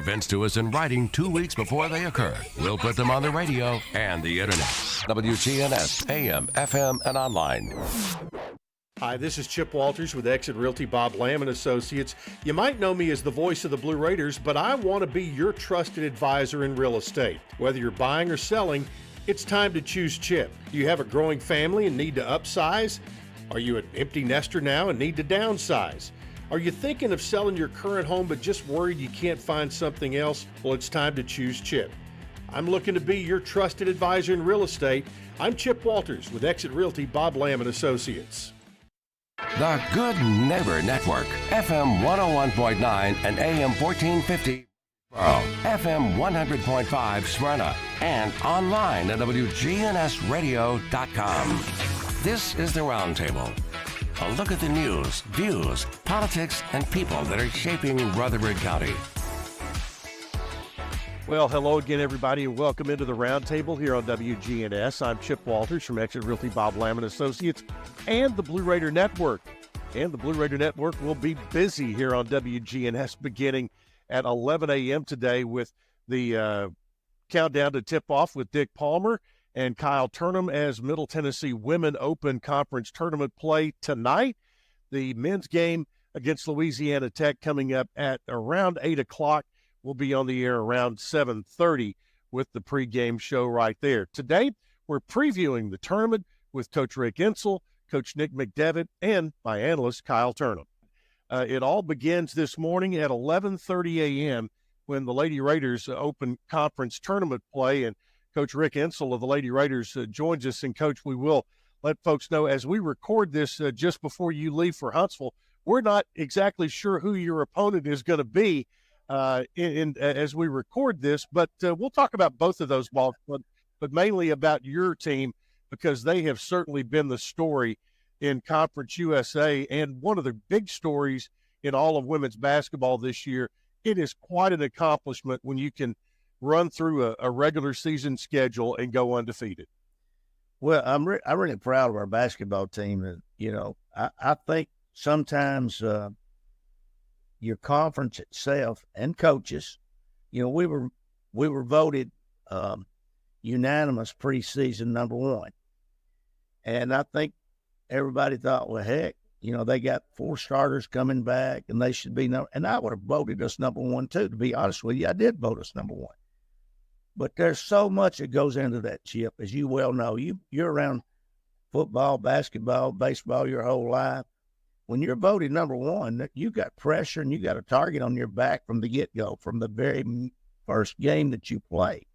Events to us in writing 2 weeks before they occur. We'll put them on the radio and the internet. WGNS, AM, FM, and online. Hi, this is Chip Walters with Exit Realty Bob Lamb & Associates. You might know me as the voice of the Blue Raiders, but I want to be your trusted advisor in real estate. Whether you're buying or selling, it's time to choose Chip. Do you have a growing family and need to upsize? Are you an empty nester now and need to downsize? Are you thinking of selling your current home but just worried you can't find something else? Well, it's time to choose Chip. I'm looking to be your trusted advisor in real estate. I'm Chip Walters with Exit Realty Bob Lamb & Associates. The Good Neighbor Network, FM 101.9 and AM 1450, FM 100.5 Smyrna, and online at WGNSradio.com. This is the Roundtable. A look at the news, views, politics, and people that are shaping Rutherford County. Well, hello again, everybody, and welcome into the Roundtable here on WGNS. I'm Chip Walters from Exit Realty Bob Lamb & Associates and the Blue Raider Network. And the Blue Raider Network will be busy here on WGNS beginning at 11 a.m. today with the countdown to tip-off with Dick Palmer and Kyle Tourney as Middle Tennessee Women Open Conference Tournament play tonight. The men's game against Louisiana Tech coming up at around 8 o'clock. We'll be on the air around 7:30 with the pregame show right there. Today, we're previewing the tournament with Coach Rick Insell, Coach Nick McDevitt, and my analyst, Kyle Tourney. It all begins this morning at 11:30 a.m. when the Lady Raiders open conference tournament play, and Coach Rick Insell of the Lady Raiders joins us. And, Coach, we will let folks know as we record this just before you leave for Huntsville, we're not exactly sure who your opponent is going to be as we record this, but we'll talk about both of those balls, but mainly about your team because they have certainly been the story in Conference USA and one of the big stories in all of women's basketball this year. It is quite an accomplishment when you can run through a regular season schedule and go undefeated. Well, I'm really proud of our basketball team. And, I think sometimes your conference itself and coaches, we were voted unanimous preseason number one. And I think everybody thought, well, heck, they got 4 starters coming back and they should be and I would have voted us number one too, to be honest with you. I did vote us number one. But there's so much that goes into that, Chip, as you well know. You're around football, basketball, baseball your whole life. When you're voted number one, you got pressure and you got a target on your back from the get-go, from the very first game that you play.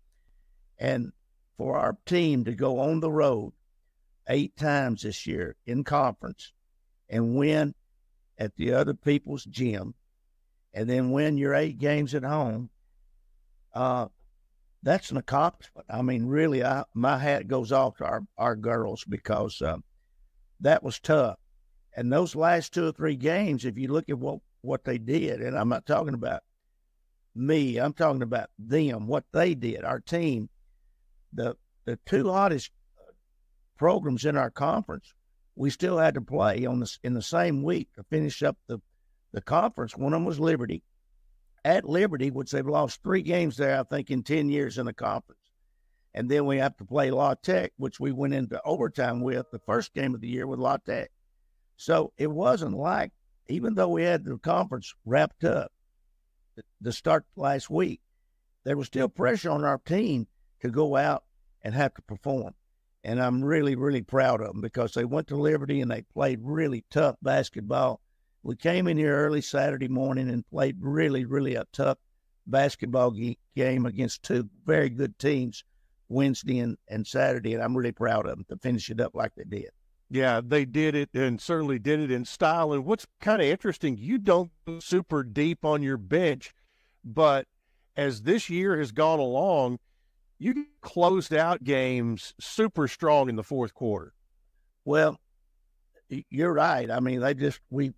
And for our team to go on the road 8 times this year in conference and win at the other people's gym and then win your 8 games at home, that's an accomplishment. I mean, really, my hat goes off to our girls because that was tough. And those last 2 or 3 games, if you look at what they did, and I'm not talking about me, I'm talking about them, what they did, our team, the 2 hottest programs in our conference, we still had to play in the same week to finish up the conference. One of them was Liberty. At Liberty, which they've lost 3 games there, I think, in 10 years in the conference. And then we have to play La Tech, which we went into overtime with the first game of the year with La Tech. So it wasn't like, even though we had the conference wrapped up to start last week, there was still pressure on our team to go out and have to perform. And I'm really, really proud of them because they went to Liberty and they played really tough basketball. We came in here early Saturday morning and played really, really a tough basketball game against 2 very good teams Wednesday and Saturday, and I'm really proud of them to finish it up like they did. Yeah, they did it and certainly did it in style. And what's kind of interesting, you don't go super deep on your bench, but as this year has gone along, you closed out games super strong in the fourth quarter. Well, you're right. I mean, we've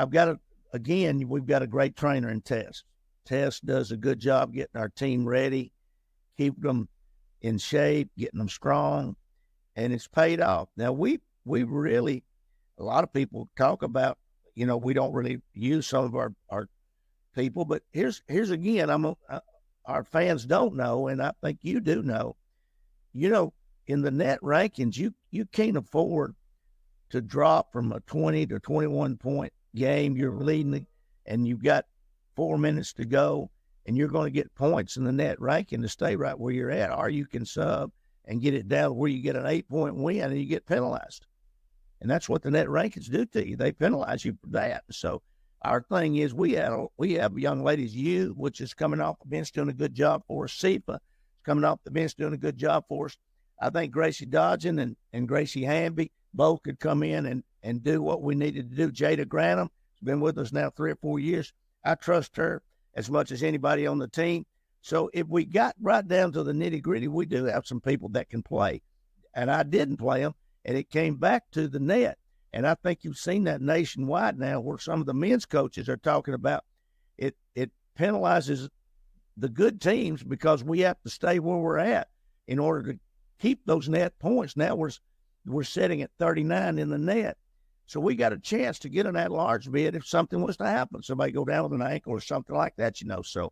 got a great trainer in Tess. Tess does a good job getting our team ready, keeping them in shape, getting them strong, and it's paid off. Now, we really, a lot of people talk about, we don't really use some of our people, but here's again, our fans don't know, and I think you do know. In the net rankings, you can't afford to drop from a 20 to 21 point game. You're leading, and you've got 4 minutes to go, and you're going to get points in the net ranking to stay right where you're at, or you can sub and get it down where you get an 8-point win and you get penalized. And that's what the net rankings do to you. They penalize you for that. So our thing is we have young ladies, which is coming off the bench doing a good job for us. Sifa is coming off the bench doing a good job for us. I think Gracie Dodgen and Gracie Hamby both could come in and do what we needed to do. Jada Grantham has been with us now 3 or 4 years. I trust her as much as anybody on the team. So if we got right down to the nitty-gritty, we do have some people that can play. And I didn't play them, and it came back to the net. And I think you've seen that nationwide now where some of the men's coaches are talking about it penalizes the good teams because we have to stay where we're at in order to keep those net points. Now we're sitting at 39 in the net. So we got a chance to get an at-large bid if something was to happen. Somebody go down with an ankle or something like that, So,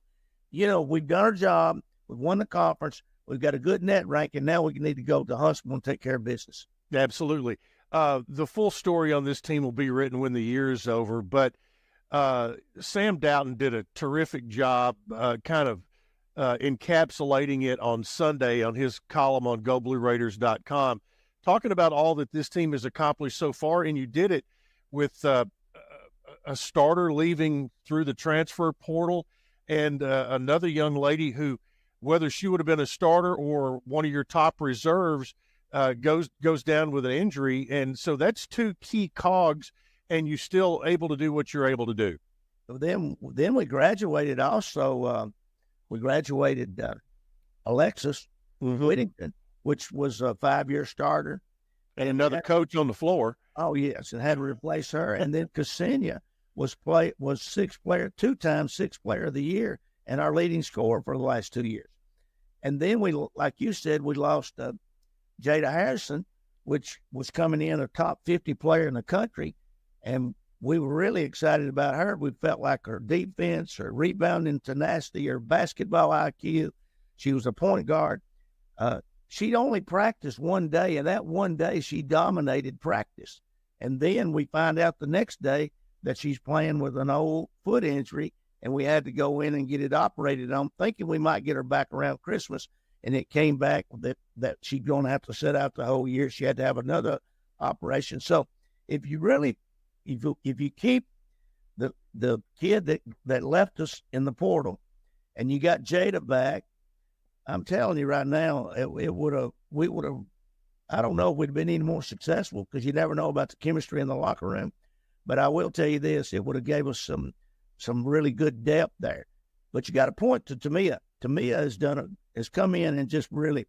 we've done our job. We've won the conference. We've got a good net ranking. Now we need to go to Huntsville and take care of business. Absolutely. The full story on this team will be written when the year is over, but Sam Doughton did a terrific job encapsulating it on Sunday on his column on GoBlueRaiders.com, talking about all that this team has accomplished so far, and you did it with a starter leaving through the transfer portal and another young lady who, whether she would have been a starter or one of your top reserves, goes down with an injury. And so that's 2 key cogs, and you still able to do what you're able to do. Then we graduated also. We graduated Alexis Whittington, which was a 5-year starter. And another coach on the floor. Oh, yes, and had to replace her. And then Ksenia was 2-time sixth player of the year and our leading scorer for the last 2 years. And then we, like you said, we lost Jada Harrison, which was coming in a top 50 player in the country. And we were really excited about her. We felt like her defense, her rebounding tenacity, her basketball IQ. She was a point guard. She'd only practiced one day, and that one day she dominated practice. And then we find out the next day that she's playing with an old foot injury, and we had to go in and get it operated on, thinking we might get her back around Christmas. And it came back that she's going to have to sit out the whole year. She had to have another operation. So if you keep the kid that left us in the portal and you got Jada back, I'm telling you right now, we would have, I don't know if we'd been any more successful because you never know about the chemistry in the locker room. But I will tell you this, it would have gave us some really good depth there. But you got to point to Tamia. Tamia has come in and just really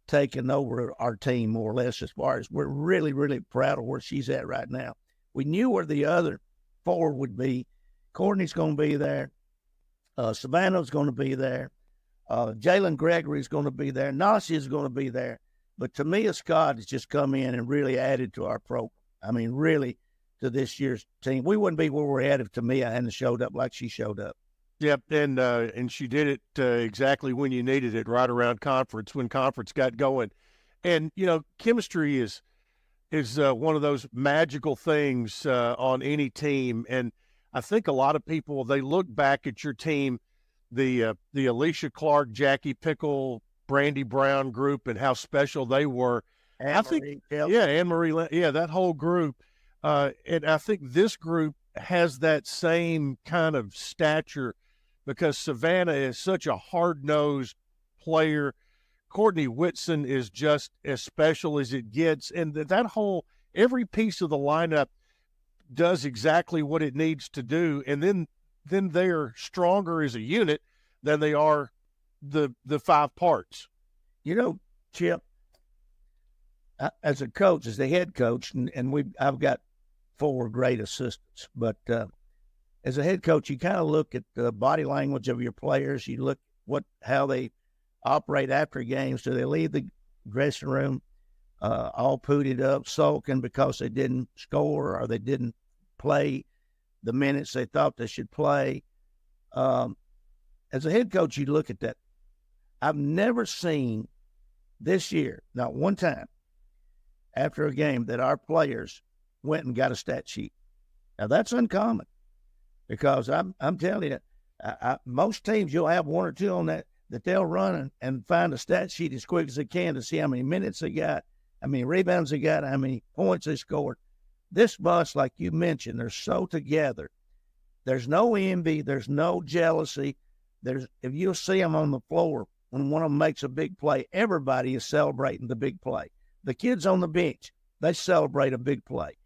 taken over our team more or less, as far as we're really, really proud of where she's at right now. We knew where the other 4 would be. Courtney's going to be there. Savannah's going to be there. Jalen Gregory's going to be there. Nasia's going to be there. But Tamia Scott has just come in and really added to our program. I mean, really, to this year's team. We wouldn't be where we're at if Tamia hadn't showed up like she showed up. Yep, and she did it exactly when you needed it, right around conference, when conference got going. And, chemistry is one of those magical things on any team. And I think a lot of people, they look back at your team, the Alicia Clark, Jackie Pickle, Brandy Brown group, and how special they were. Anne-Marie, Anne-Marie, that whole group. And I think this group has that same kind of stature because Savannah is such a hard-nosed player. Courtney Whitson is just as special as it gets. And that whole, every piece of the lineup does exactly what it needs to do. And then they're stronger as a unit than they are the 5 parts. Chip, as a coach, as the head coach, and I've got 4 great assistants, but as a head coach, you kind of look at the body language of your players. You look how they operate after games. Do they leave the dressing room all pooted up, sulking because they didn't score or they didn't play the minutes they thought they should play? as a head coach, you look at that. I've never seen this year, not one time, after a game that our players went and got a stat sheet. Now, that's uncommon because I'm telling you, most teams you'll have one or two on that they'll run and find a stat sheet as quick as they can to see how many minutes they got, how many rebounds they got, how many points they scored. This bunch, like you mentioned, they're so together. There's no envy. There's no jealousy. If you'll see them on the floor when one of them makes a big play, everybody is celebrating the big play. The kids on the bench, they celebrate a big play.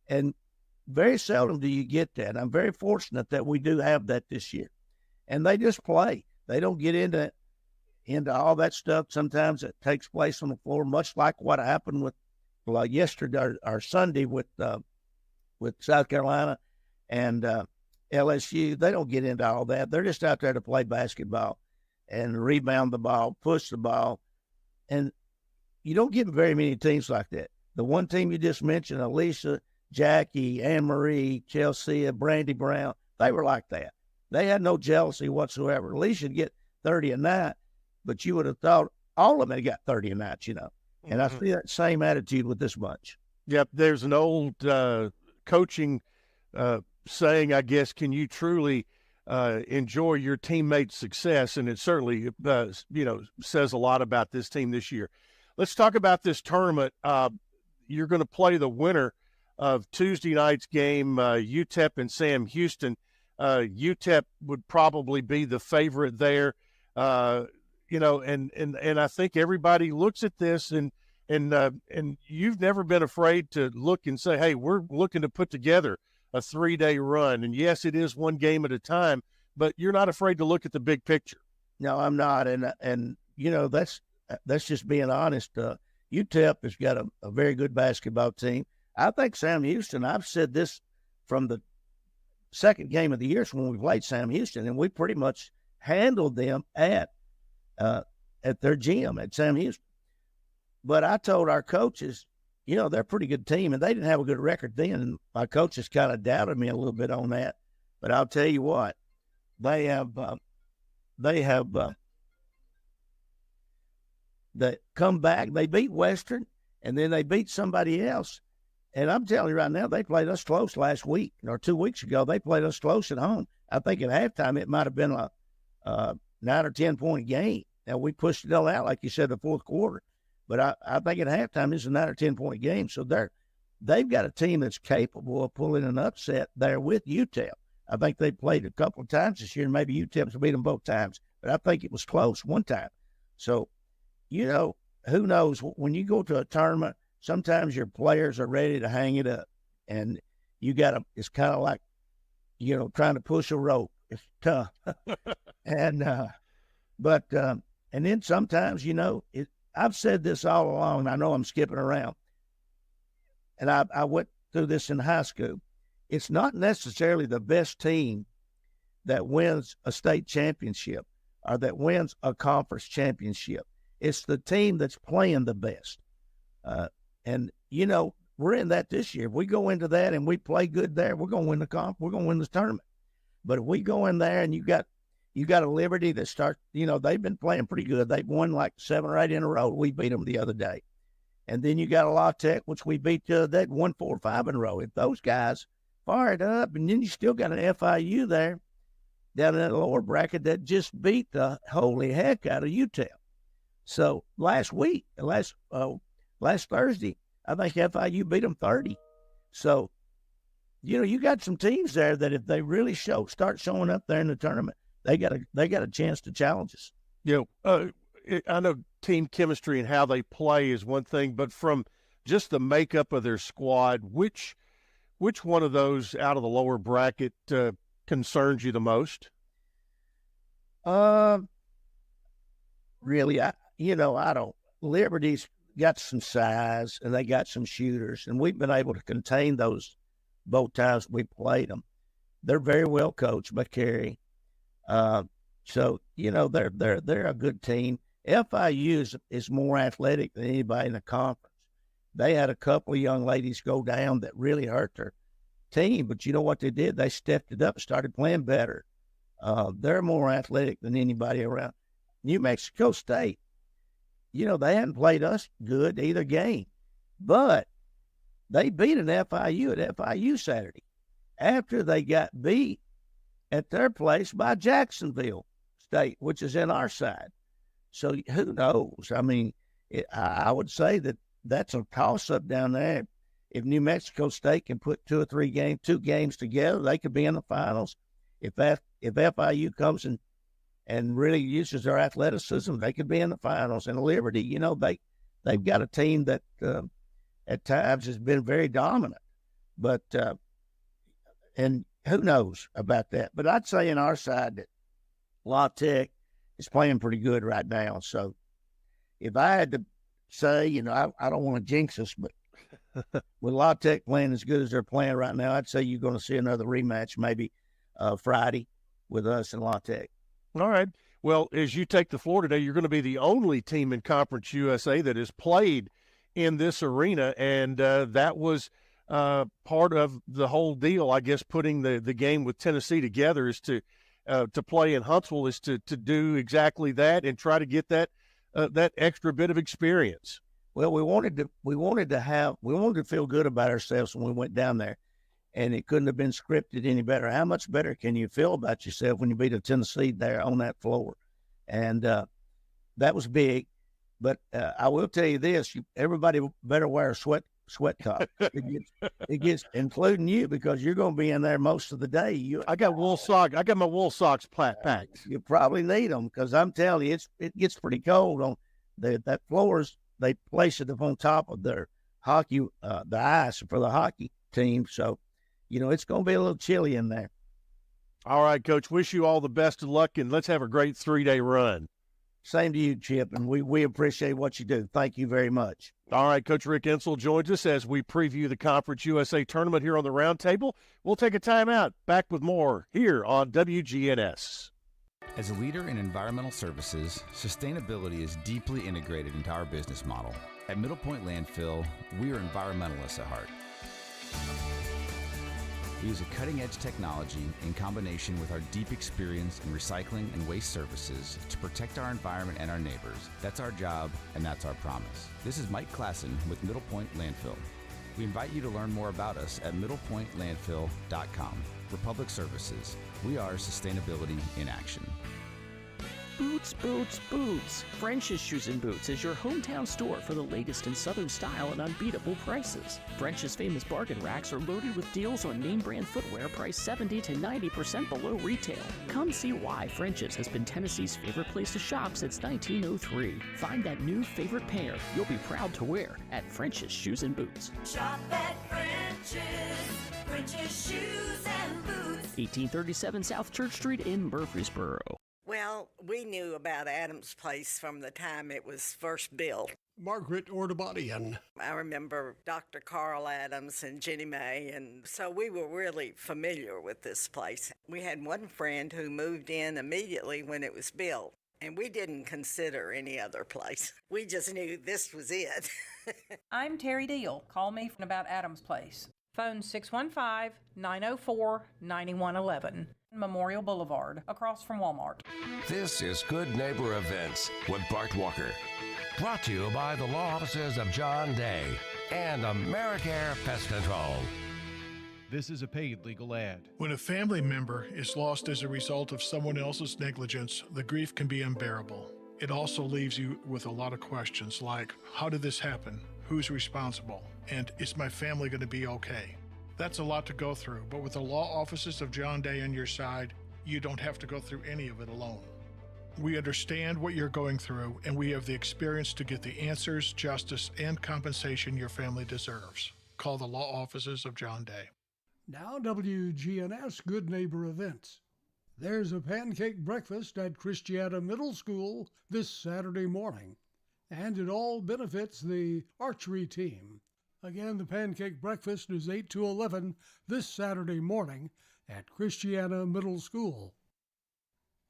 And very seldom do you get that. I'm very fortunate that we do have that this year. And they just play. They don't get into all that stuff sometimes that takes place on the floor, much like what happened with yesterday or Sunday with South Carolina and LSU. They don't get into all that. They're just out there to play basketball and rebound the ball, push the ball. And you don't get very many teams like that. The one team you just mentioned, Alicia, Jackie, Anne-Marie, Chelsea, Brandy Brown, they were like that. They had no jealousy whatsoever. Alicia would get 30 a night, but you would have thought all of them had got 30 a night, you know. And I see that same attitude with this bunch. Yep, there's an old coaching saying, I guess, can you truly enjoy your teammates' success? And it certainly, says a lot about this team this year. Let's talk about this tournament. You're going to play the winner of Tuesday night's game, UTEP and Sam Houston. UTEP would probably be the favorite there, and I think everybody looks at this and you've never been afraid to look and say, hey, we're looking to put together a 3-day run. And yes, it is one game at a time, but you're not afraid to look at the big picture. No, I'm not. And that's just being honest. UTEP has got a very good basketball team. I think Sam Houston, I've said this from the second game of the year when we played Sam Houston, and we pretty much handled them at their gym at Sam Houston. But I told our coaches, they're a pretty good team, and they didn't have a good record then. And my coaches kind of doubted me a little bit on that. But I'll tell you what, they come back. They beat Western, and then they beat somebody else. And I'm telling you right now, they played us close last week or 2 weeks ago. They played us close at home. I think at halftime it might have been a 9 or 10 point game. Now we pushed it all out, like you said, the fourth quarter. But I think at halftime it's a 9 or 10 point game. So they've got a team that's capable of pulling an upset there with UTEP. I think they played a couple of times this year, and maybe UTEP's beat them both times. But I think it was close one time. So, who knows? When you go to a tournament, sometimes your players are ready to hang it up, and it's kind of like, trying to push a rope. It's tough. And then sometimes, I've said this all along. I know I'm skipping around, and I went through this in high school. It's not necessarily the best team that wins a state championship or that wins a conference championship. It's the team that's playing the best. And we're in that this year. If we go into that and we play good there, we're going to win the we're going to win this tournament. But if we go in there and you got a Liberty that starts, they've been playing pretty good. They've won like 7 or 8 in a row. We beat them the other day. And then you got a La Tech, which we beat the other day, won 4 or 5 in a row. If those guys fire it up, and then you still got an FIU there down in that lower bracket that just beat the holy heck out of UTEP. So last Thursday, I think FIU beat them 30. So, you got some teams there that if they really start showing up there in the tournament, they got a chance to challenge us. I know team chemistry and how they play is one thing, but from just the makeup of their squad, which one of those out of the lower bracket concerns you the most? Really, I don't. Liberty's got some size and they got some shooters, and we've been able to contain those both times we played them. They're very well coached by Kerry. So, they're a good team. FIU is more athletic than anybody in the conference. They had a couple of young ladies go down that really hurt their team, but you know what they did? They stepped it up and started playing better. They're more athletic than anybody around. New Mexico State, they hadn't played us good either game, but they beat an FIU at FIU Saturday after they got beat at their place by Jacksonville State, which is in our side. So who knows? I mean, I would say that's a toss-up down there. If New Mexico State can put two games together, they could be in the finals. If FIU comes and really uses their athleticism, they could be in the finals. And Liberty, they've got a team that at times has been very dominant. But and who knows about that? But I'd say in our side that La Tech is playing pretty good right now. So if I had to say, I don't want to jinx us, but with La Tech playing as good as they're playing right now, I'd say you're going to see another rematch maybe Friday with us and La Tech. All right. Well, as you take the floor today, you're going to be the only team in Conference USA that has played in this arena, and that was part of the whole deal, I guess, putting the game with Tennessee together is to play in Huntsville is to do exactly that and try to get that extra bit of experience. Well, we wanted to feel good about ourselves when we went down there, and it couldn't have been scripted any better. How much better can you feel about yourself when you beat a Tennessee there on that floor? And that was big. But I will tell you this: everybody better wear a sweat top. It gets, including you, because you're going to be in there most of the day. I got wool socks. I got my wool socks packed. You probably need them because I'm telling you, it gets pretty cold on that floors. They place it up on top of their hockey, the ice for the hockey team. So, it's going to be a little chilly in there. All right, Coach. Wish you all the best of luck, and let's have a great 3-day run. Same to you, Chip, and we appreciate what you do. Thank you very much. All right, Coach Rick Insel joins us as we preview the Conference USA tournament here on the Roundtable. We'll take a timeout. Back with more here on WGNS. As a leader in environmental services, sustainability is deeply integrated into our business model. At Middle Point Landfill, we are environmentalists at heart. We use a cutting-edge technology in combination with our deep experience in recycling and waste services to protect our environment and our neighbors. That's our job, and that's our promise. This is Mike Klassen with Middle Point Landfill. We invite you to learn more about us at middlepointlandfill.com. Republic Services. We are sustainability in action. Boots, Boots, Boots. French's Shoes and Boots is your hometown store for the latest in Southern style and unbeatable prices. French's famous bargain racks are loaded with deals on name brand footwear priced 70 to 90% below retail. Come see why French's has been Tennessee's favorite place to shop since 1903. Find that new favorite pair you'll be proud to wear at French's Shoes and Boots. Shop at French's Shoes and Boots. 1837 South Church Street in Murfreesboro. Well, we knew about Adams Place from the time it was first built. Margaret Ordubadian. I remember Dr. Carl Adams and Jenny May, and so we were really familiar with this place. We had one friend who moved in immediately when it was built, and we didn't consider any other place. We just knew this was it. I'm Terry Deal. Call me about Adams Place. Phone 615-904-9111. Memorial Boulevard, across from Walmart. This is Good Neighbor Events with Bart Walker. Brought to you by the law offices of John Day and AmeriCare Pest Control. This is a paid legal ad. When a family member is lost as a result of someone else's negligence, the grief can be unbearable. It also leaves you with a lot of questions like, how did this happen? Who's responsible? And is my family going to be okay? That's a lot to go through, but with the law offices of John Day on your side, you don't have to go through any of it alone. We understand what you're going through, and we have the experience to get the answers, justice, and compensation your family deserves. Call the law offices of John Day. Now WGNS Good Neighbor Events. There's a pancake breakfast at Christiana Middle School this Saturday morning, and it all benefits the archery team. Again, the pancake breakfast is 8 to 11 this Saturday morning at Christiana Middle School.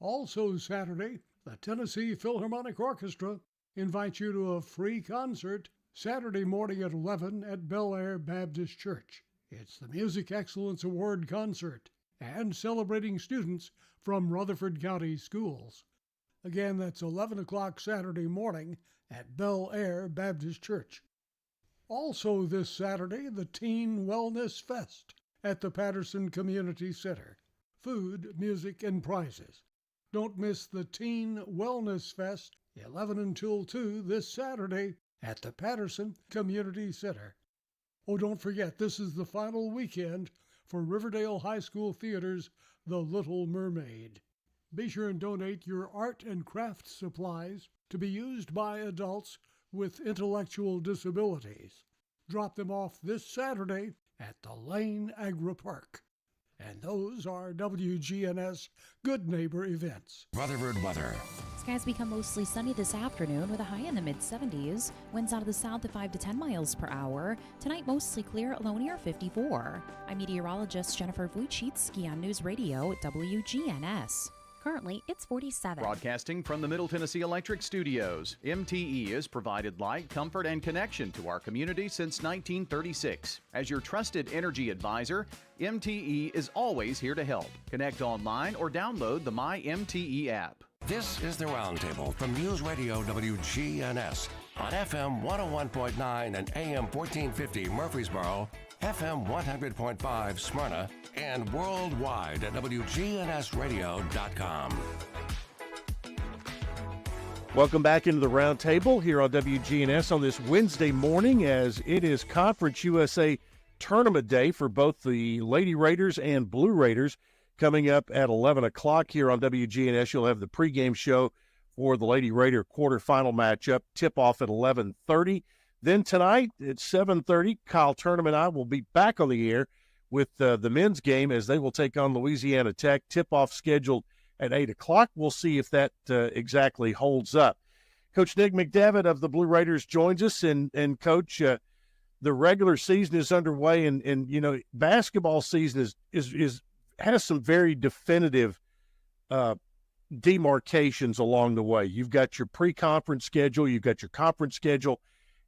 Also Saturday, the Tennessee Philharmonic Orchestra invites you to a free concert Saturday morning at 11 at Bel Air Baptist Church. It's the Music Excellence Award Concert, and celebrating students from Rutherford County schools. Again, that's 11 o'clock Saturday morning at Bel Air Baptist Church. Also this Saturday, the Teen Wellness Fest at the Patterson Community Center. Food, music, and prizes. Don't miss the Teen Wellness Fest, 11 until 2 this Saturday at the Patterson Community Center. Oh, don't forget, this is the final weekend for Riverdale High School Theater's The Little Mermaid. Be sure and donate your art and craft supplies to be used by adults with intellectual disabilities. Drop them off this Saturday at the Lane Agri Park. And those are WGNS Good Neighbor events. Rutherford weather. Skies become mostly sunny this afternoon with a high in the mid-70s. Winds out of the south at 5 to 10 miles per hour. Tonight, mostly clear, low near 54. I'm meteorologist Jennifer Vujicic on News Radio WGNS. Currently, it's 47. Broadcasting from the Middle Tennessee Electric Studios, MTE has provided light, comfort, and connection to our community since 1936. As your trusted energy advisor, MTE is always here to help. Connect online or download the My MTE app. This is the Roundtable from News Radio WGNS on FM 101.9 and AM 1450 Murfreesboro, FM 100.5 Smyrna, and worldwide at WGNSradio.com. Welcome back into the Roundtable here on WGNS on this Wednesday morning, as it is Conference USA Tournament Day for both the Lady Raiders and Blue Raiders. Coming up at 11 o'clock here on WGNS, you'll have the pregame show for the Lady Raider quarterfinal matchup, tip-off at 11:30. Then tonight at 7:30, Kyle Tournament and I will be back on the air with the men's game as they will take on Louisiana Tech. Tip-off scheduled at 8 o'clock. We'll see if that exactly holds up. Coach Nick McDevitt of the Blue Raiders joins us, and Coach, the regular season is underway, and you know, basketball season has some very definitive demarcations along the way. You've got your pre-conference schedule, you've got your conference schedule,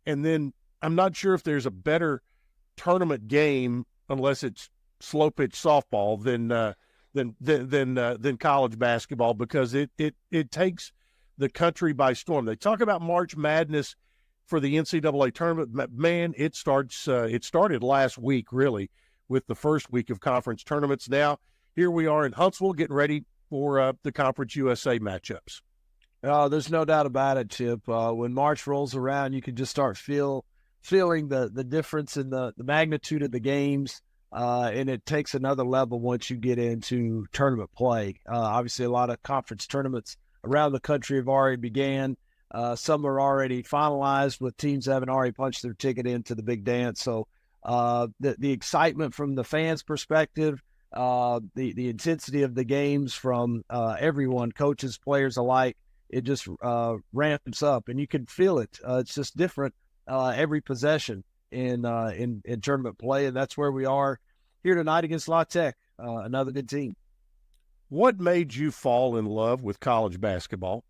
and then I'm not sure if there's a better tournament game, unless it's slow pitch softball, than college basketball, because it takes the country by storm. They talk about March Madness for the NCAA tournament. Man, it started last week, really, with the first week of conference tournaments. Now, here we are in Huntsville getting ready for the Conference USA matchups. There's no doubt about it, Chip. When March rolls around, you can just start feeling the difference in the magnitude of the games, and it takes another level once you get into tournament play. Obviously, a lot of conference tournaments around the country have already began. Some are already finalized with teams that haven't already punched their ticket into the big dance. So the excitement from the fans' perspective, the intensity of the games from everyone, coaches, players alike, it just ramps up, and you can feel it. It's just different every possession in tournament play, and that's where we are here tonight against La Tech, another good team. What made you fall in love with college basketball?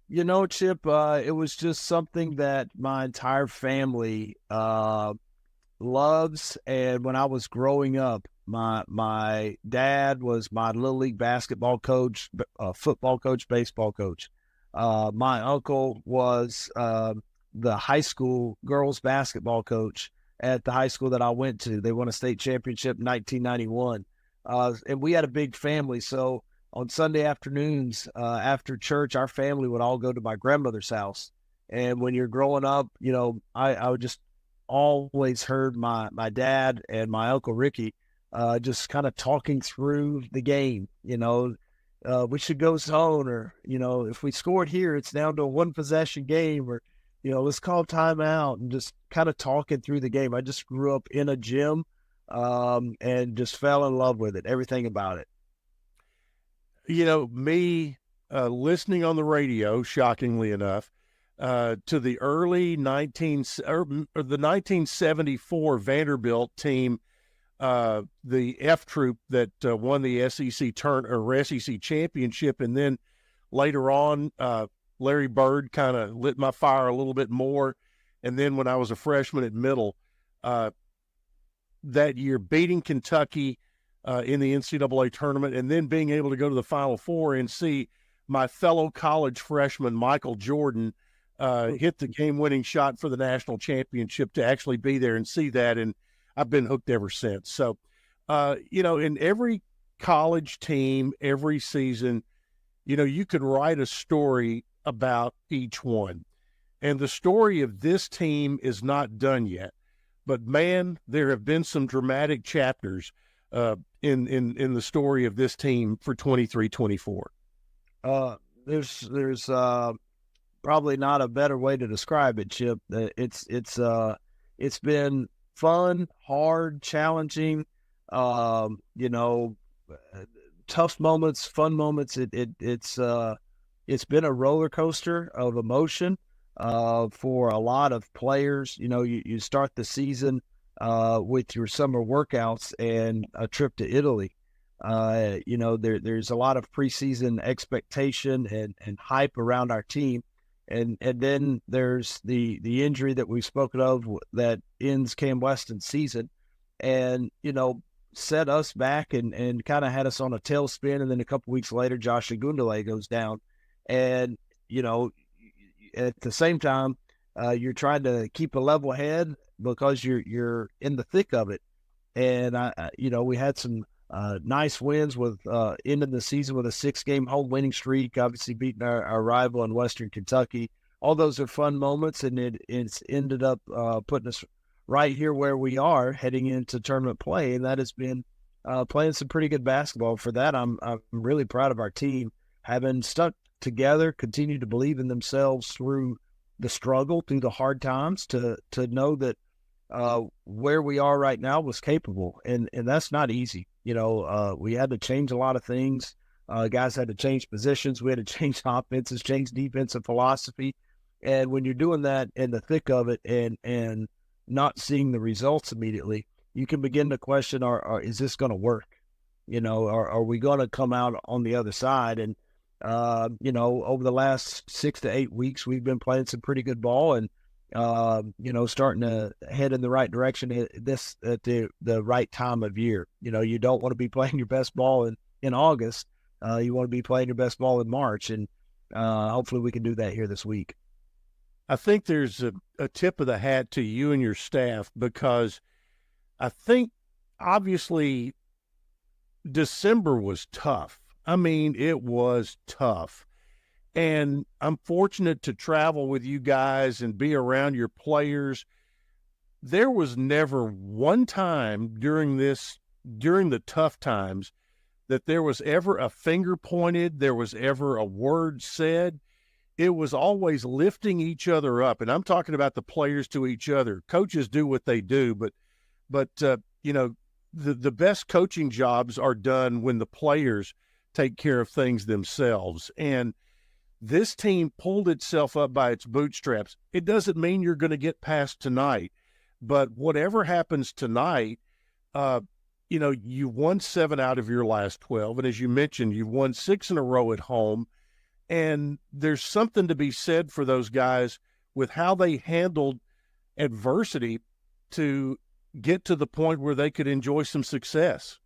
You know, Chip, it was just something that my entire family loves. And when I was growing up, my dad was my Little League basketball coach, football coach, baseball coach. My uncle was the high school girls basketball coach at the high school that I went to. They won a state championship in 1991. And we had a big family, so on Sunday afternoons after church, our family would all go to my grandmother's house. And when you're growing up, you know, I would just always heard my dad and my Uncle Ricky just kind of talking through the game. You know, we should go zone, or, you know, if we scored here, it's down to a one-possession game, or, you know, let's call timeout, and just kind of talking through the game. I just grew up in a gym and just fell in love with it, everything about it. You know, me listening on the radio, shockingly enough, to the early the 1974 Vanderbilt team, the F Troop that won the SEC SEC championship, and then later on, Larry Bird kind of lit my fire a little bit more. And then when I was a freshman at Middle, that year, beating Kentucky in the NCAA tournament, and then being able to go to the Final Four and see my fellow college freshman Michael Jordan hit the game-winning shot for the national championship, to actually be there and see that, and I've been hooked ever since. So, in every college team, every season, you could write a story about each one. And the story of this team is not done yet. But, man, there have been some dramatic chapters in the story of this team for 23-24. There's probably not a better way to describe it, Chip. It's been fun, hard, challenging, tough moments, fun moments. It's been a roller coaster of emotion for a lot of players. You start the season with your summer workouts and a trip to Italy. There's a lot of preseason expectation and hype around our team. And then there's the injury that we've spoken of that ends Cam Weston's season and, set us back and kind of had us on a tailspin. And then a couple weeks later, Josh Agundale goes down. And, at the same time, you're trying to keep a level head because you're in the thick of it. And, we had some nice wins with ending the season with a 6-game home winning streak, obviously beating our rival in Western Kentucky. All those are fun moments, and it's ended up putting us right here where we are heading into tournament play, and that has been playing some pretty good basketball. For that, I'm really proud of our team, having stuck together, continued to believe in themselves through the struggle, through the hard times, to know that where we are right now was capable, and that's not easy. We had to change a lot of things. Guys had to change positions. We had to change offenses, change defensive philosophy. And when you're doing that in the thick of it and not seeing the results immediately, you can begin to question, is this going to work? Are we going to come out on the other side? And, over the last 6 to 8 weeks, we've been playing some pretty good ball and, starting to head in the right direction at the right time of year. You don't want to be playing your best ball in August. You want to be playing your best ball in March, and hopefully we can do that here this week. I think there's a tip of the hat to you and your staff, because I think obviously December was tough. I mean, it was tough. And I'm fortunate to travel with you guys and be around your players. There was never one time during the tough times that there was ever a finger pointed, there was ever a word said. It was always lifting each other up. And I'm talking about the players to each other. Coaches do what they do, but the best coaching jobs are done when the players take care of things themselves. And this team pulled itself up by its bootstraps. It doesn't mean you're going to get past tonight, but whatever happens tonight, you won 7 out of your last 12. And as you mentioned, you've won 6 in a row at home. And there's something to be said for those guys with how they handled adversity to get to the point where they could enjoy some success.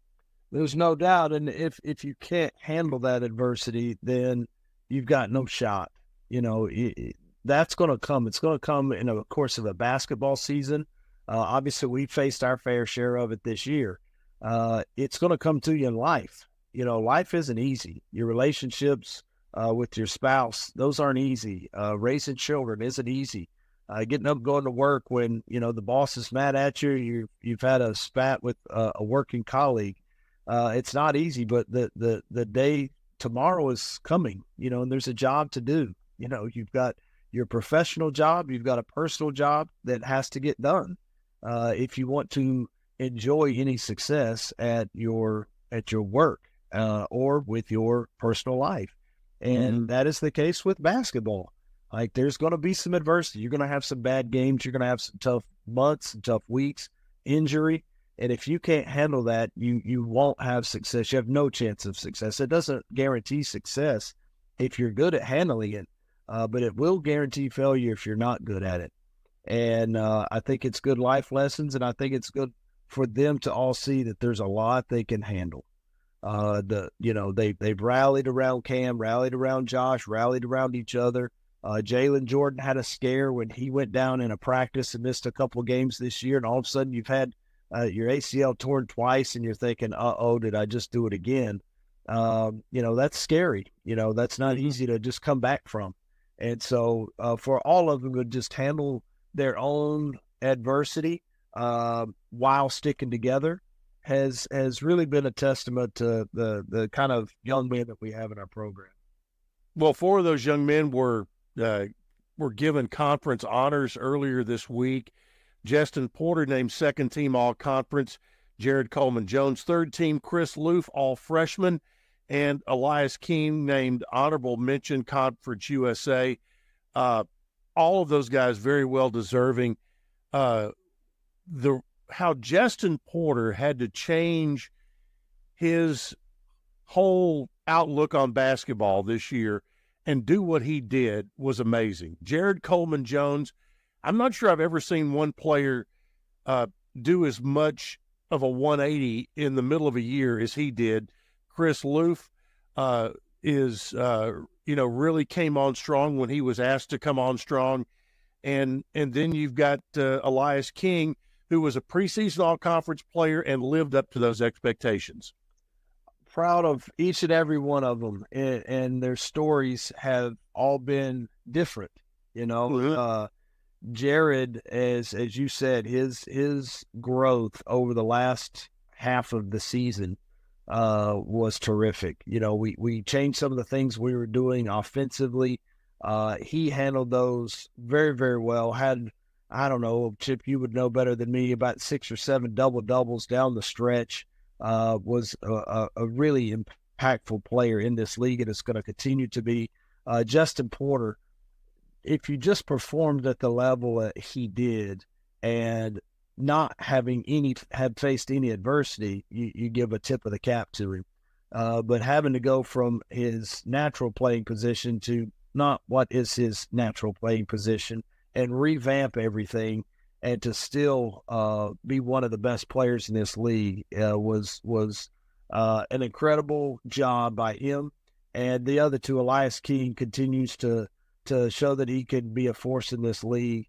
There's no doubt. And if you can't handle that adversity, then you've got no shot. That's going to come. It's going to come in the course of a basketball season. Obviously, we faced our fair share of it this year. It's going to come to you in life. Life isn't easy. Your relationships with your spouse, those aren't easy. Raising children isn't easy. Getting up, going to work when, the boss is mad at you, you've had a spat with a working colleague. It's not easy, but the day tomorrow is coming, and there's a job to do. You've got your professional job, you've got a personal job that has to get done. If you want to enjoy any success at your work or with your personal life. And that is the case with basketball. Like, there's going to be some adversity. You're going to have some bad games. You're going to have some tough months and tough weeks, injury. And if you can't handle that, you won't have success. You have no chance of success. It doesn't guarantee success if you're good at handling it, but it will guarantee failure if you're not good at it. And I think it's good life lessons, and I think it's good for them to all see that there's a lot they can handle. They've rallied around Cam, rallied around Josh, rallied around each other. Jalen Jordan had a scare when he went down in a practice and missed a couple of games this year, and all of a sudden you've had your ACL torn twice, and you're thinking, "Uh-oh, did I just do it again?" That's scary. That's not easy to just come back from. And so for all of them to just handle their own adversity while sticking together has really been a testament to the kind of young men that we have in our program. Well, 4 of those young men were given conference honors earlier this week. Justin Porter named second team all-conference. Jared Coleman-Jones, third team. Chris Loof, all freshman. And Elias King named honorable mention Conference USA. All of those guys very well deserving. How Justin Porter had to change his whole outlook on basketball this year and do what he did was amazing. Jared Coleman-Jones, I'm not sure I've ever seen one player do as much of a 180 in the middle of a year as he did. Chris Loof really came on strong when he was asked to come on strong. And then you've got Elias King, who was a preseason all-conference player and lived up to those expectations. Proud of each and every one of them, and their stories have all been different. Jared, as you said, his growth over the last half of the season was terrific. We changed some of the things we were doing offensively. He handled those very, very well. Had, I don't know, Chip, you would know better than me, about 6 or 7 double-doubles down the stretch. Was a really impactful player in this league, and it's going to continue to be. Justin Porter, if you just performed at the level that he did and not had faced any adversity, you give a tip of the cap to him. But having to go from his natural playing position to not what is his natural playing position and revamp everything, and to still be one of the best players in this league was an incredible job by him. And the other two, Elias King continues to show that he can be a force in this league.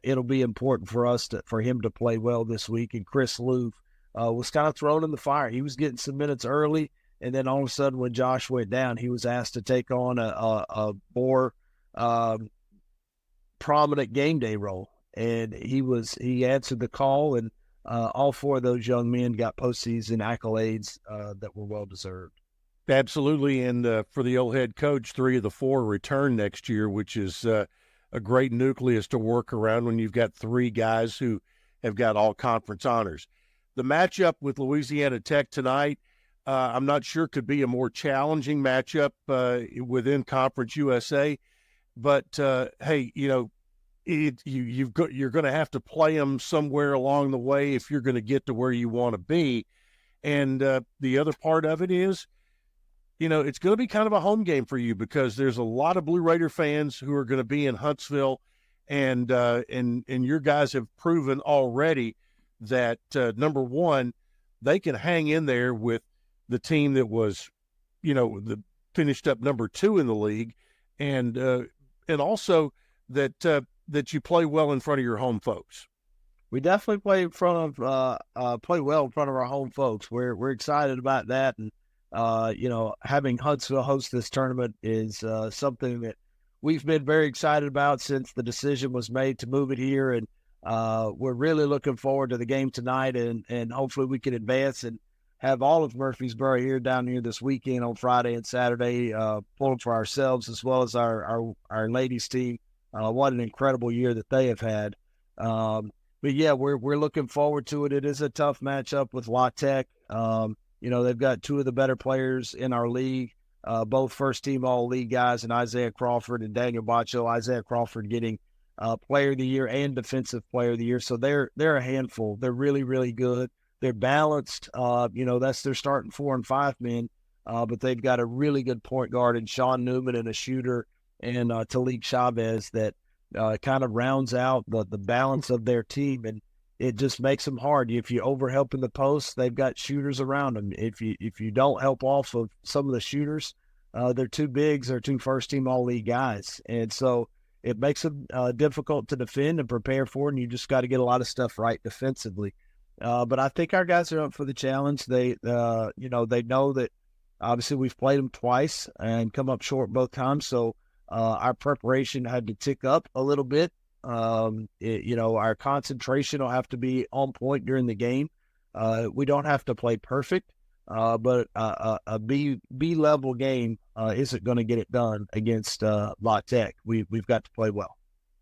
It'll be important for him to play well this week. And Chris Loof was kind of thrown in the fire. He was getting some minutes early, and then all of a sudden when Josh went down, he was asked to take on a more prominent game day role. And he answered the call, and all 4 of those young men got postseason accolades that were well-deserved. Absolutely, and for the old head coach, 3 of the 4 return next year, which is a great nucleus to work around when you've got 3 guys who have got all-conference honors. The matchup with Louisiana Tech tonight, I'm not sure could be a more challenging matchup within Conference USA, but, hey, you're going to have to play them somewhere along the way if you're going to get to where you want to be. And the other part of it is, it's going to be kind of a home game for you because there's a lot of Blue Raider fans who are going to be in Huntsville, and your guys have proven already that, number one, they can hang in there with the team that was, finished up number 2 in the league, and also that you play well in front of your home folks. We definitely play well in front of our home folks. We're excited about that, and having Huntsville host this tournament is something that we've been very excited about since the decision was made to move it here, and we're really looking forward to the game tonight, and hopefully we can advance and have all of Murfreesboro down here this weekend on Friday and Saturday, pulling for ourselves as well as our ladies team. What an incredible year that they have had. But yeah, we're looking forward to it. It is a tough matchup with La Tech. They've got 2 of the better players in our league, both first-team all-league guys, and Isaiah Crawford and Daniel Bacho. Isaiah Crawford getting Player of the Year and Defensive Player of the Year. So they're a handful. They're really, really good. They're balanced. That's their starting 4 and 5 men, but they've got a really good point guard in Sean Newman and a shooter and Talik Chavez that kind of rounds out the balance of their team. it just makes them hard. If you overhelp in the post, they've got shooters around them. If you don't help off of some of the shooters, they're two bigs, they're two first-team all-league guys. And so it makes them difficult to defend and prepare for, and you just got to get a lot of stuff right defensively. But I think our guys are up for the challenge. They know that obviously we've played them twice and come up short both times. So our preparation had to tick up a little bit. Our concentration will have to be on point during the game. We don't have to play perfect, but a B level game isn't going to get it done against La Tech. We've got to play well.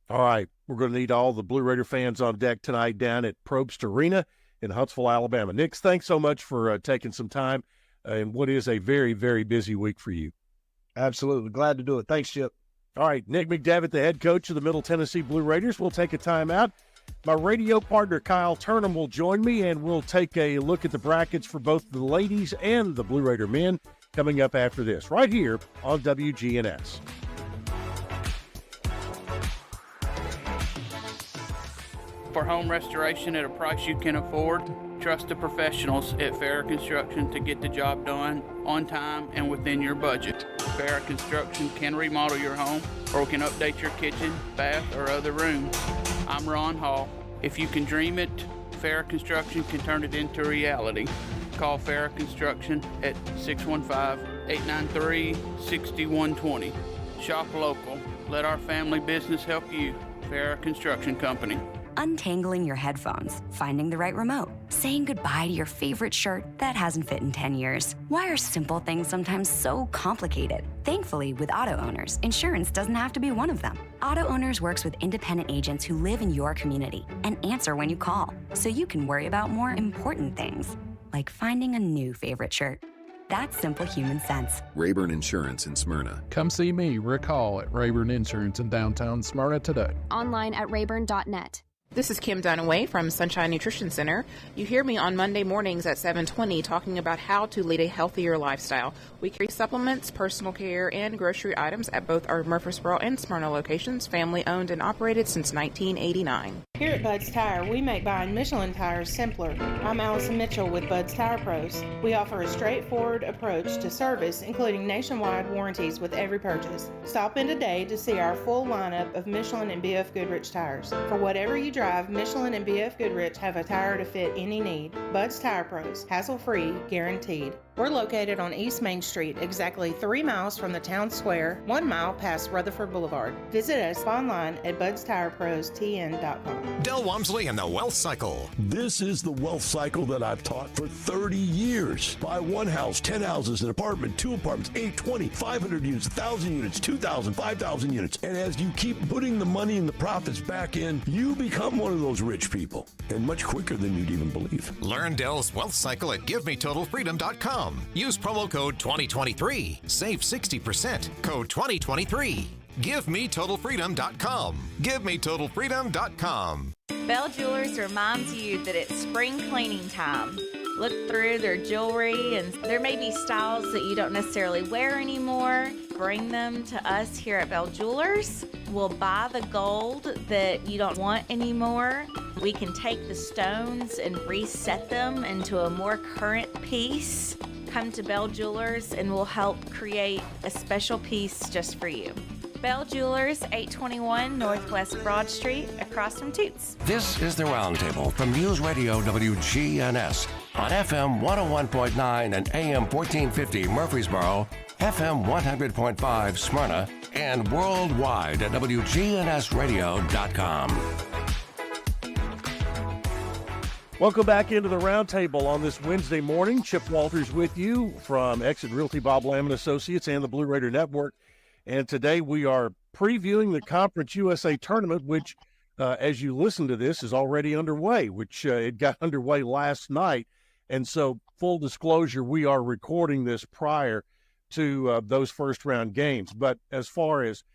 All right, we're going to need all the Blue Raider fans on deck tonight down at Probst Arena in Huntsville, Alabama. Nick, thanks so much for taking some time in what is a very, very busy week for you. Absolutely. Glad to do it. Thanks, Chip. All right, Nick McDevitt, the head coach of the Middle Tennessee Blue Raiders. We'll take a timeout. My radio partner, Kyle Turnham, will join me, and we'll take a look at the brackets for both the ladies and the Blue Raider men coming up after this, right here on WGNS. For home restoration at a price you can afford, trust the professionals at Farrah Construction to get the job done on time and within your budget. Farrah Construction can remodel your home or can update your kitchen, bath, or other rooms. I'm Ron Hall. If you can dream it, Farrah Construction can turn it into reality. Call Farrah Construction at 615-893-6120. Shop local. Let our family business help you. Farrah Construction Company. Untangling your headphones, finding the right remote, saying goodbye to your favorite shirt that hasn't fit in 10 years. Why are simple things sometimes so complicated? Thankfully, with Auto Owners, insurance doesn't have to be one of them. Auto Owners works with independent agents who live in your community and answer when you call, so you can worry about more important things, like finding a new favorite shirt. That's simple human sense. Rayburn Insurance in Smyrna. Come see me, Rick Hall, at Rayburn Insurance in downtown Smyrna today. Online at rayburn.net. This is Kim Dunaway from Sunshine Nutrition Center. You hear me on Monday mornings at 7:20 talking about how to lead a healthier lifestyle. We carry supplements, personal care, and grocery items at both our Murfreesboro and Smyrna locations, family owned and operated since 1989. Here at Bud's Tire, we make buying Michelin tires simpler. I'm Allison Mitchell with Bud's Tire Pros. We offer a straightforward approach to service, including nationwide warranties with every purchase. Stop in today to see our full lineup of Michelin and BF Goodrich tires. For whatever you drive, Michelin and BF Goodrich have a tire to fit any need. Bud's Tire Pros, hassle-free, guaranteed. We're located on East Main Street, exactly 3 miles from the town square, 1 mile past Rutherford Boulevard. Visit us online at budstirepros.tn.com. Del Walmsley and the Wealth Cycle. This is the wealth cycle that I've taught for 30 years. Buy one house, 10 houses, an apartment, 2 apartments, 8, 20, 500 units, 1,000 units, 2,000, 5,000 units. And as you keep putting the money and the profits back in, you become one of those rich people, and much quicker than you'd even believe. Learn Del's Wealth Cycle at GiveMeTotalFreedom.com. Use promo code 2023. Save 60%. Code 2023. GiveMeTotalFreedom.com. GiveMeTotalFreedom.com. Bell Jewelers reminds you that it's spring cleaning time. Look through their jewelry, and there may be styles that you don't necessarily wear anymore. Bring them to us here at Bell Jewelers. We'll buy the gold that you don't want anymore. We can take the stones and reset them into a more current piece. Come to Bell Jewelers and we'll help create a special piece just for you. Bell Jewelers, 821 Northwest Broad Street, across from Toots. This is the Roundtable from News Radio WGNS on FM 101.9 and AM 1450 Murfreesboro, FM 100.5 Smyrna, and worldwide at WGNSradio.com. Welcome back into the Roundtable on this Wednesday morning. Chip Walters with you from Exit Realty Bob Lamb & Associates and the Blue Raider Network. And today we are previewing the Conference USA Tournament, which, as you listen to this, is already underway, which it got underway last night. And so, full disclosure, we are recording this prior to those first-round games. But as far as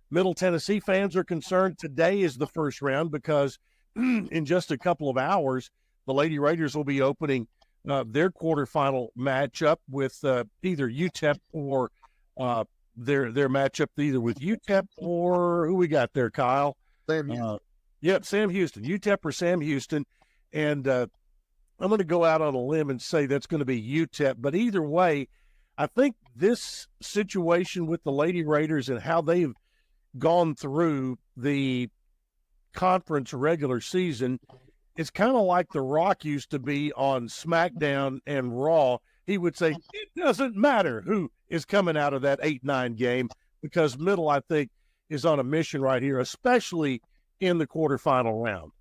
Middle Tennessee fans are concerned, today is the first round because in just a couple of hours, the Lady Raiders will be opening their quarterfinal matchup with either UTEP or their matchup either with UTEP or who we got there, Kyle? Sam Houston. Yep, Sam Houston. UTEP or Sam Houston. And I'm going to go out on a limb and say that's going to be UTEP. But either way, I think this situation with the Lady Raiders and how they've gone through the conference regular season, it's kind of like The Rock used to be on SmackDown and Raw. He would say, it doesn't matter who is coming out of that 8-9 game, because Middle, I think, is on a mission right here, especially in the quarterfinal round.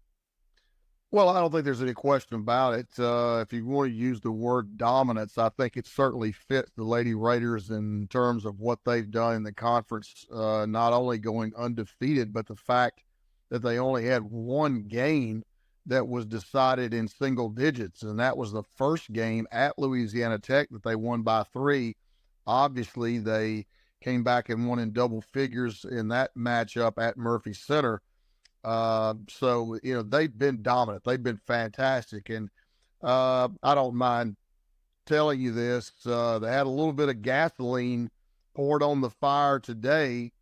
Well, I don't think there's any question about it. If you want to use the word dominance, I think it certainly fits the Lady Raiders in terms of what they've done in the conference, not only going undefeated, but the fact that they only had one game that was decided in single digits, and that was the first game at Louisiana Tech that they won by 3. Obviously, they came back and won in double figures in that matchup at Murphy Center. So, they've been dominant. They've been fantastic. And I don't mind telling you this. They had a little bit of gasoline poured on the fire today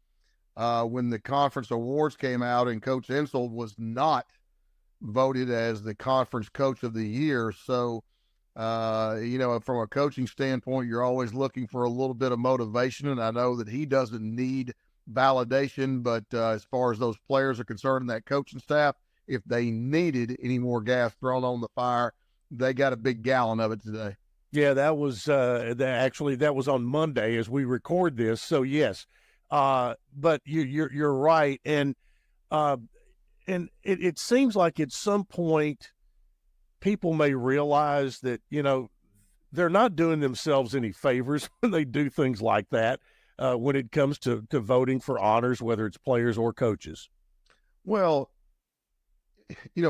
when the conference awards came out, and Coach Insel was not voted as the conference coach of the year. So, from a coaching standpoint, you're always looking for a little bit of motivation. And I know that he doesn't need validation, but as far as those players are concerned and that coaching staff, if they needed any more gas thrown on the fire, they got a big gallon of it today. Yeah, that was that was on Monday as we record this. So yes, but you're right, and it seems like at some point people may realize that they're not doing themselves any favors when they do things like that. When it comes to voting for honors, whether it's players or coaches? Well,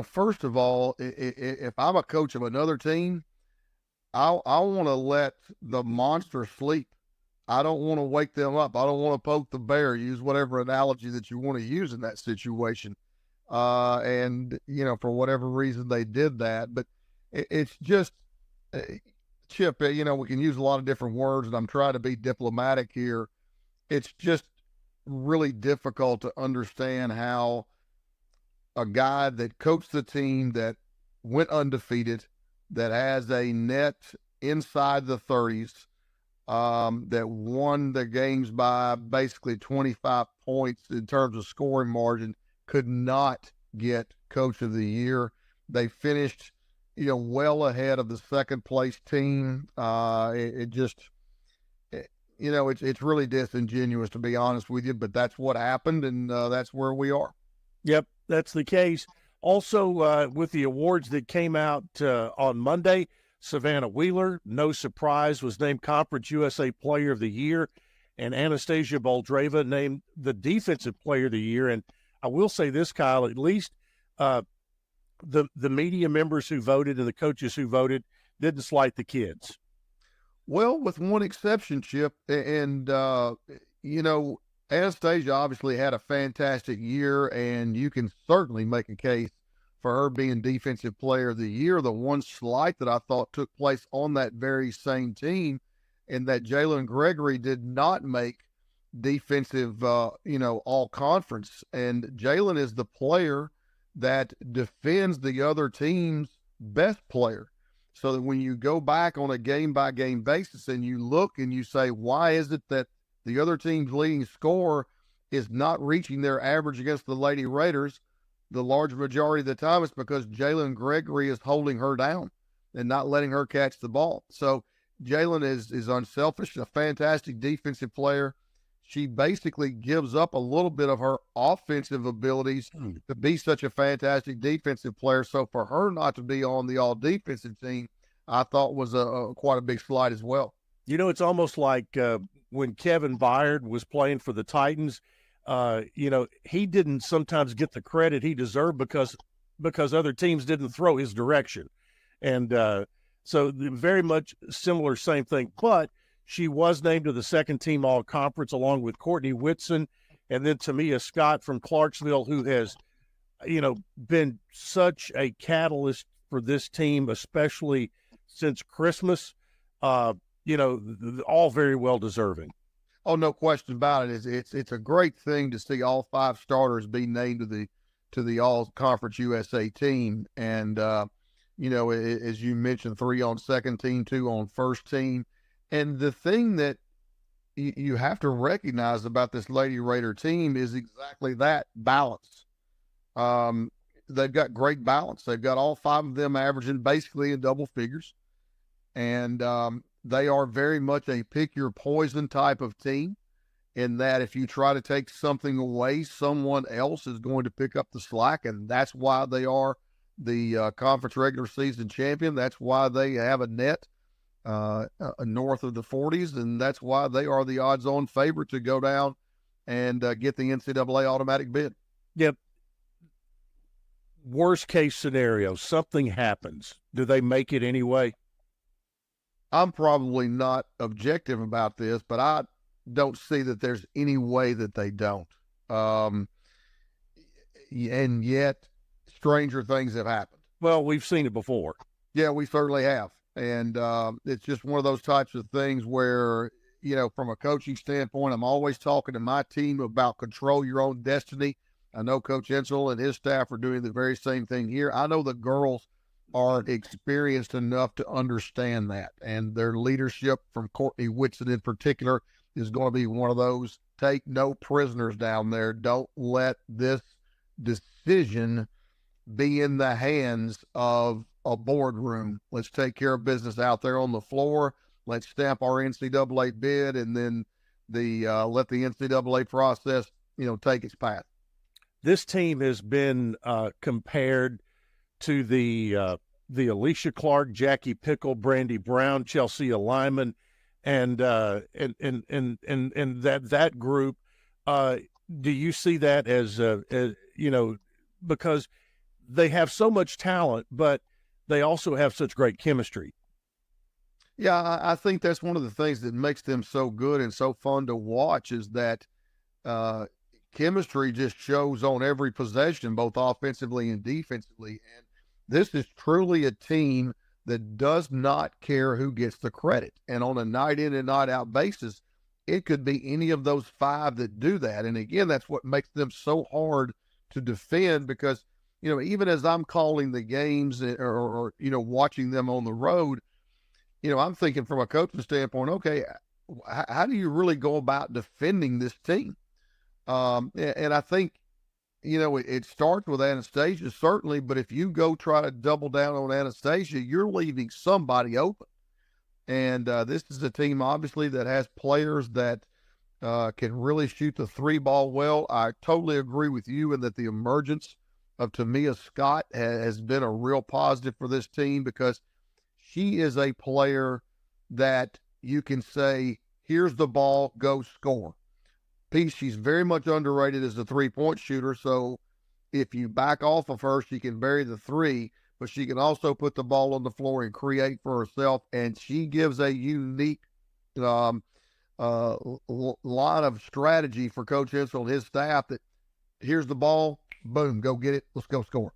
first of all, if I'm a coach of another team, I want to let the monster sleep. I don't want to wake them up. I don't want to poke the bear. Use whatever analogy that you want to use in that situation. And, for whatever reason they did that. But it's just, Chip, we can use a lot of different words, and I'm trying to be diplomatic here. It's just really difficult to understand how a guy that coached the team that went undefeated, that has a net inside the 30s, that won the games by basically 25 points in terms of scoring margin, could not get Coach of the Year. They finished, well ahead of the second place team. It's really disingenuous, to be honest with you, but that's what happened, and that's where we are. Yep, that's the case. Also, with the awards that came out on Monday, Savannah Wheeler, no surprise, was named Conference USA Player of the Year, and Anastasia Boldreva named the Defensive Player of the Year. And I will say this, Kyle, at least the media members who voted and the coaches who voted didn't slight the kids. Well, with one exception, Chip, and, Anastasia obviously had a fantastic year, and you can certainly make a case for her being Defensive Player of the Year. The one slight that I thought took place on that very same team, and that Jalen Gregory did not make defensive, all conference. And Jalen is the player that defends the other team's best player. So that when you go back on a game-by-game basis and you look and you say, why is it that the other team's leading scorer is not reaching their average against the Lady Raiders, the large majority of the time it's because Jalen Gregory is holding her down and not letting her catch the ball. So Jalen is unselfish, a fantastic defensive player. She basically gives up a little bit of her offensive abilities to be such a fantastic defensive player. So for her not to be on the all-defensive team, I thought was quite a big slight as well. It's almost like when Kevin Byard was playing for the Titans, he didn't sometimes get the credit he deserved because other teams didn't throw his direction. And so very much similar, same thing. But she was named to the second team all-conference along with Courtney Whitson and then Tamia Scott from Clarksville, who has, been such a catalyst for this team, especially since Christmas. All very well deserving. Oh, no question about it. It's a great thing to see all 5 starters be named to the All Conference USA team, and as you mentioned, 3 on second team, 2 on first team. And the thing that you have to recognize about this Lady Raider team is exactly that, balance. They've got great balance. They've got all 5 of them averaging basically in double figures. And they are very much a pick your poison type of team, in that if you try to take something away, someone else is going to pick up the slack. And that's why they are the conference regular season champion. That's why they have a net north of the 40s, and that's why they are the odds-on favorite to go down and get the NCAA automatic bid. Yep. Worst case scenario, something happens. Do they make it anyway? I'm probably not objective about this, but I don't see that there's any way that they don't. And yet, stranger things have happened. Well, we've seen it before. Yeah, we certainly have. And it's just one of those types of things where, from a coaching standpoint, I'm always talking to my team about control your own destiny. I know Coach Insel and his staff are doing the very same thing here. I know the girls are experienced enough to understand that. And their leadership from Courtney Whitson in particular is going to be one of those, take no prisoners down there. Don't let this decision be in the hands of a boardroom. Let's take care of business out there on the floor. Let's stamp our NCAA bid, and then let the NCAA process, take its path. This team has been compared to the Alicia Clark, Jackie Pickle, Brandy Brown, Chelsea Lyman, and that group. Do you see that as because they have so much talent, but they also have such great chemistry? Yeah, I think that's one of the things that makes them so good and so fun to watch, is that chemistry just shows on every possession, both offensively and defensively. And this is truly a team that does not care who gets the credit. And on a night in and night out basis, it could be any of those 5 that do that. And again, that's what makes them so hard to defend, because even as I'm calling the games or watching them on the road, I'm thinking from a coaching standpoint, okay, how do you really go about defending this team? And I think, it starts with Anastasia, certainly, but if you go try to double down on Anastasia, you're leaving somebody open. And this is a team, obviously, that has players that can really shoot the 3 ball well. I totally agree with you in that the emergence of Tamia Scott has been a real positive for this team, because she is a player that you can say, here's the ball, go score. She's very much underrated as a 3-point shooter, so if you back off of her, she can bury the 3, but she can also put the ball on the floor and create for herself, and she gives a unique line of strategy for Coach Insel and his staff, that here's the ball, boom, go get it, let's go score.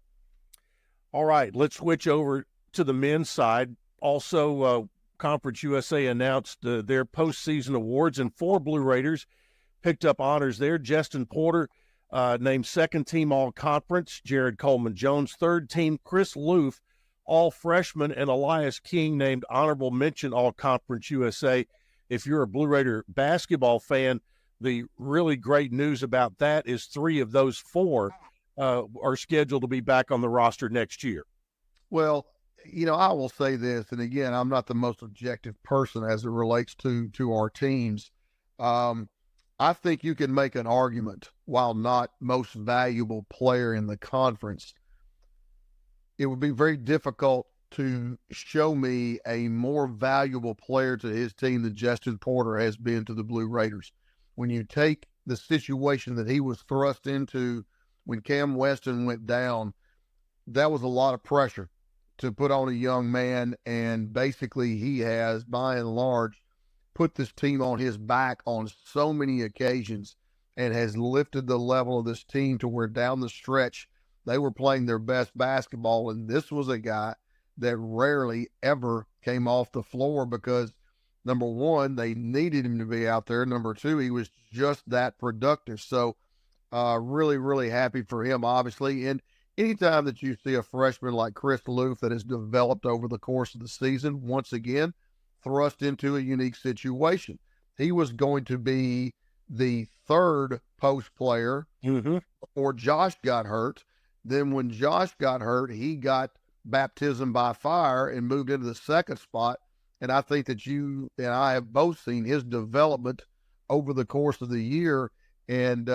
All right, let's switch over to the men's side. Also, Conference USA announced their postseason awards, and 4 Blue Raiders picked up honors there. Justin Porter named second team all-conference. Jared Coleman-Jones, third team. Chris Loof, all-freshman. And Elias King named honorable mention all-conference USA. If you're a Blue Raider basketball fan, the really great news about that is 3 of those 4 are scheduled to be back on the roster next year. Well, I will say this, and again, I'm not the most objective person as it relates to our teams. I think you can make an argument, while not most valuable player in the conference, it would be very difficult to show me a more valuable player to his team than Justin Porter has been to the Blue Raiders. When you take the situation that he was thrust into when Cam Weston went down, that was a lot of pressure to put on a young man, and basically he has, by and large, put this team on his back on so many occasions, and has lifted the level of this team to where down the stretch they were playing their best basketball. And this was a guy that rarely ever came off the floor, because number one, they needed him to be out there. Number 2, he was just that productive. So really, really happy for him, obviously. And anytime that you see a freshman like Chris Loof that has developed over the course of the season, once again, thrust into a unique situation. He was going to be the third post player before Josh got hurt. Then when Josh got hurt, he got baptism by fire and moved into the second spot. And I think that you and I have both seen his development over the course of the year. And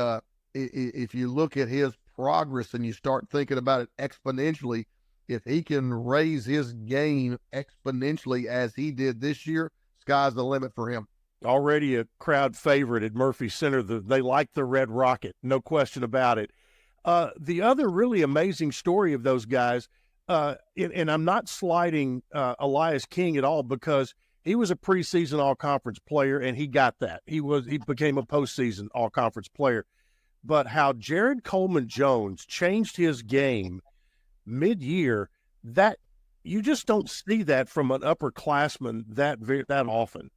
if you look at his progress and you start thinking about it exponentially, if he can raise his game exponentially as he did this year, sky's the limit for him. Already a crowd favorite at Murphy Center. They like the Red Rocket, no question about it. The other really amazing story of those guys, and I'm not slighting Elias King at all, because he was a preseason all-conference player, and he got that. He became a postseason all-conference player. But how Jared Coleman-Jones changed his game mid-year, that you just don't see that from an upperclassman that often.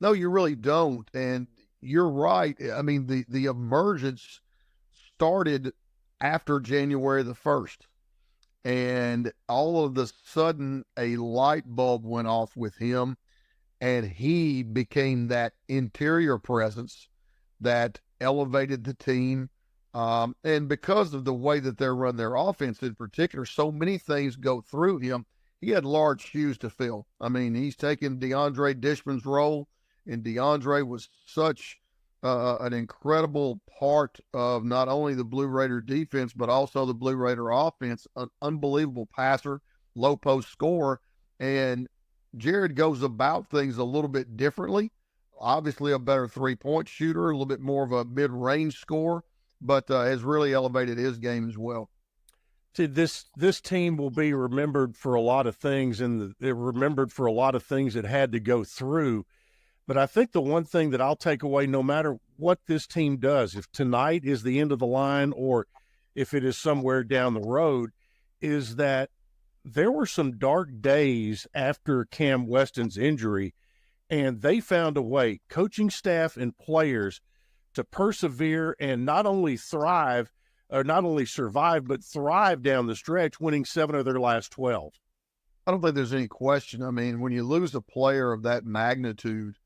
No, you really don't. And you're right. I mean, the emergence started after January the 1st. And all of a sudden, a light bulb went off with him, and he became that interior presence that elevated the team. And because of the way that they run their offense in particular, so many things go through him. He had large shoes to fill. I mean, he's taken DeAndre Dishman's role, and DeAndre was such an incredible part of not only the Blue Raider defense, but also the Blue Raider offense. An unbelievable passer, low post scorer. And Jared goes about things a little bit differently. Obviously a better three-point shooter, a little bit more of a mid-range scorer, but has really elevated his game as well. See, this team will be remembered for a lot of things, and they're remembered for a lot of things that had to go through. But I think the one thing that I'll take away, no matter what this team does, if tonight is the end of the line or if it is somewhere down the road, is that there were some dark days after Cam Weston's injury, and they found a way, coaching staff and players, to persevere and not only survive, but thrive down the stretch, winning 7 of their last 12. I don't think there's any question. I mean, when you lose a player of that magnitude,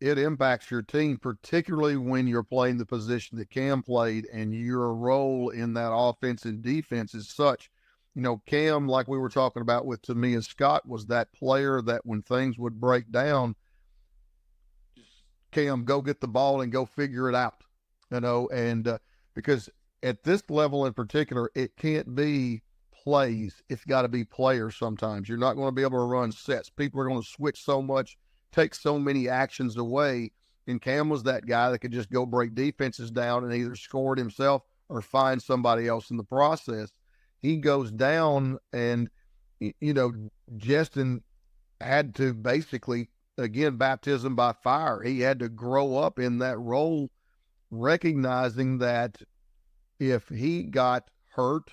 it impacts your team, particularly when you're playing the position that Cam played and your role in that offense and defense is such. You know, Cam, like we were talking about with Tamia Scott, was that player that when things would break down, Cam, go get the ball and go figure it out, you know, and because at this level in particular, it can't be plays. It's got to be players sometimes. You're not going to be able to run sets. People are going to switch so much, take so many actions away, and Cam was that guy that could just go break defenses down and either score it himself or find somebody else in the process. He goes down, and, you know, Justin had to basically, again, baptism by fire. He had to grow up in that role, recognizing that if he got hurt,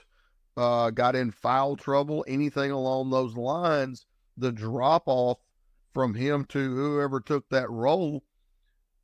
got in foul trouble, anything along those lines, the drop-off from him to whoever took that role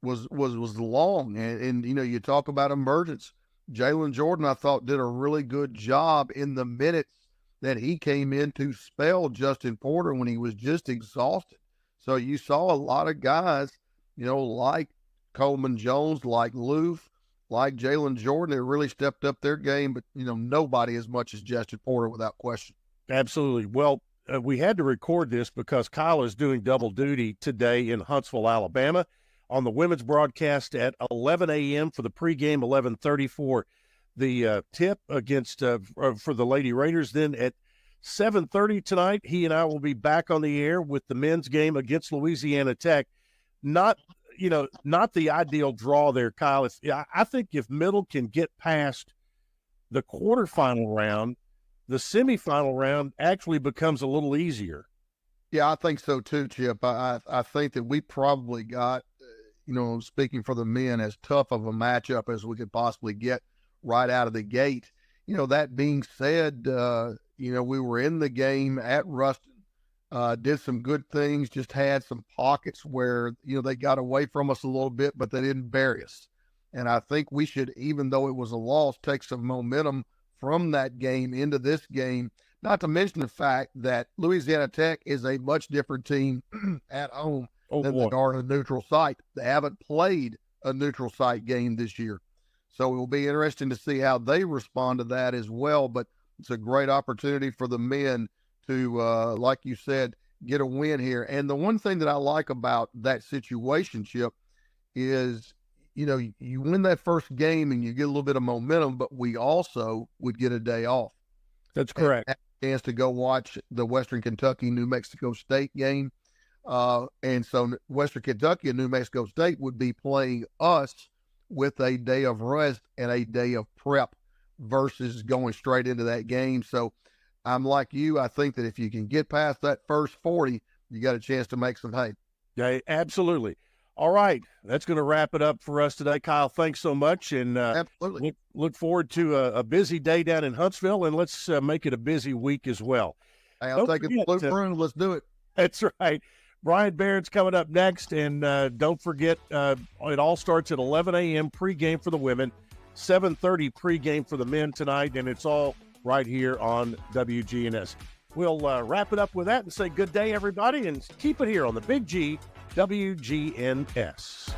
was long. And you know, you talk about emergence. Jalen Jordan, I thought, did a really good job in the minutes that he came in to spell Justin Porter when he was just exhausted. So you saw a lot of guys, you know, like Coleman Jones, like Loof, like Jalen Jordan, that really stepped up their game, but, you know, nobody as much as Justin Porter without question. Absolutely. Well, we had to record this because Kyle is doing double duty today in Huntsville, Alabama, on the women's broadcast at 11 a.m. for the pregame, 11:30 for the tip against for the Lady Raiders. Then at 7:30 tonight, he and I will be back on the air with the men's game against Louisiana Tech. Not the ideal draw there, Kyle. I think if Middle can get past the quarterfinal round, the semifinal round actually becomes a little easier. Yeah, I think so too, Chip. I think that we probably got, you know, speaking for the men, as tough of a matchup as we could possibly get right out of the gate. You know, that being said, you know, we were in the game at Ruston, did some good things, just had some pockets where, you know, they got away from us a little bit, but they didn't bury us. And I think we should, even though it was a loss, take some momentum from that game into this game, not to mention the fact that Louisiana Tech is a much different team at home than they are at a neutral site. They haven't played a neutral site game this year. So it will be interesting to see how they respond to that as well. But it's a great opportunity for the men to, like you said, get a win here. And the one thing that I like about that situation, Chip, is, you know, you win that first game and you get a little bit of momentum, but we also would get a day off. That's correct. And a chance to go watch the Western Kentucky, New Mexico State game. And so Western Kentucky and New Mexico State would be playing us with a day of rest and a day of prep versus going straight into that game. So I'm like you. I think that if you can get past that first 40, you got a chance to make some hay. Yeah, absolutely. All right. That's going to wrap it up for us today. Kyle, thanks so much. And absolutely look forward to a busy day down in Huntsville, and let's make it a busy week as well. Hey, I'll take it blue room. Let's do it. That's right. Brian Barrett's coming up next, and don't forget, it all starts at 11 a.m. pregame for the women, 7:30 pregame for the men tonight, and it's all right here on WGNS. We'll wrap it up with that and say good day, everybody, and keep it here on the Big G WGNS.